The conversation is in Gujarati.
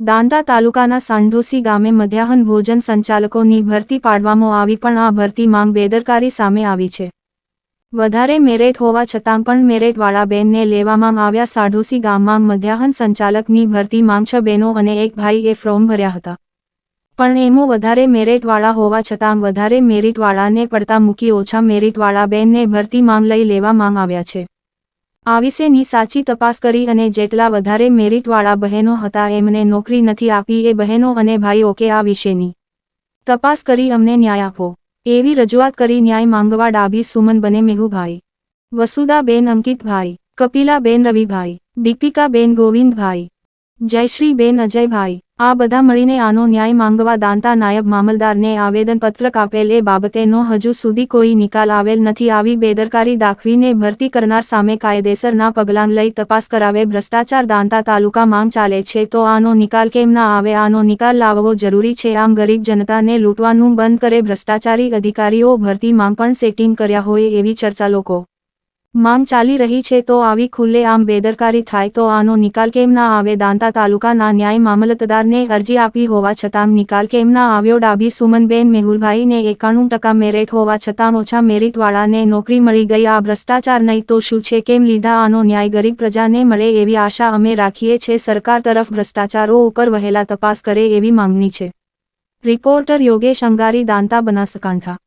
દાંતા તાલુકાના સાંઢોસી ગામે મધ્યાહન ભોજન સંચાલકોની ભરતી પાડવામાં આવી પણ આ ભરતી માંગ બેદરકારી સામે આવી છે. વધારે મેરિટ હોવા છતાં પણ મેરિટવાળા બેનને લેવામાં આવ્યા. સાંઢોસી ગામમાં મધ્યાહન સંચાલકની ભરતી માંગ 6 બહેનો અને એક ભાઈએ ફોર્મ ભર્યા હતા. પણ એમાં વધારે મેરિટવાળા હોવા છતાં વધારે મેરિટવાળાને પડતા મૂકી ઓછા મેરિટવાળા બેનને ભરતી માંગ લઈ લેવામાં આવ્યા છે. આ વિશેની સાચી તપાસ કરી અને જેટલા વધારે મેરિટવાળા બહેનો હતા એમને નોકરી નથી આપી એ બહેનો અને ભાઈઓ કે આ વિશેની તપાસ કરી અમને ન્યાય આપો એવી રજૂઆત કરી ન્યાય માંગવા ડાભી સુમનબેન મેહુભાઈ, વસુધાબેન અંકિતભાઈ, કપિલાબેન રવિભાઈ, દીપિકાબેન ગોવિંદભાઈ, જયશ્રીબેન અજયભાઈ આ બધા મળીને આનો ન્યાય માંગવા દાંતા નાયબ મામલતદારને આવેદનપત્ર આપેલ એ બાબતેનો હજુ સુધી કોઈ નિકાલ આવેલ નથી. આવી બેદરકારી દાખવીને ભરતી કરનાર સામે કાયદેસરના પગલાં લઈ તપાસ કરાવે. ભ્રષ્ટાચાર દાંતા તાલુકામાં ચાલે છે તો આનો નિકાલ કેમ ના આવે? આનો નિકાલ લાવવો જરૂરી છે. આમ ગરીબ જનતાને લૂંટવાનું બંધ કરે. ભ્રષ્ટાચારી અધિકારીઓ ભરતીમાં પણ સેટિંગ કર્યા હોય એવી ચર્ચા લોકો માંગ ચાલી રહી છે તો આવી ખુલ્લે આમ બેદરકારી થાય તો આનો નિકાલ કેમ ના આવે? દાંતા તાલુકાના ન્યાય મામલતદારને અરજી આપી હોવા છતાં નિકાલ કેમ ના આવ્યો? ડાભી સુમનબેન મેહુલભાઈને 91% મેરિટ હોવા છતાં ઓછા મેરિટવાળાને નોકરી મળી ગઈ. આ ભ્રષ્ટાચાર નહીં તો શું છે? કેમ લીધા આનો ન્યાય? ગરીબ પ્રજાને મળે એવી આશા અમે રાખીએ છીએ. સરકાર તરફ ભ્રષ્ટાચારો ઉપર વહેલા તપાસ કરે એવી માંગણી છે. રિપોર્ટર યોગેશ અંગારી, દાંતા, બનાસકાંઠા.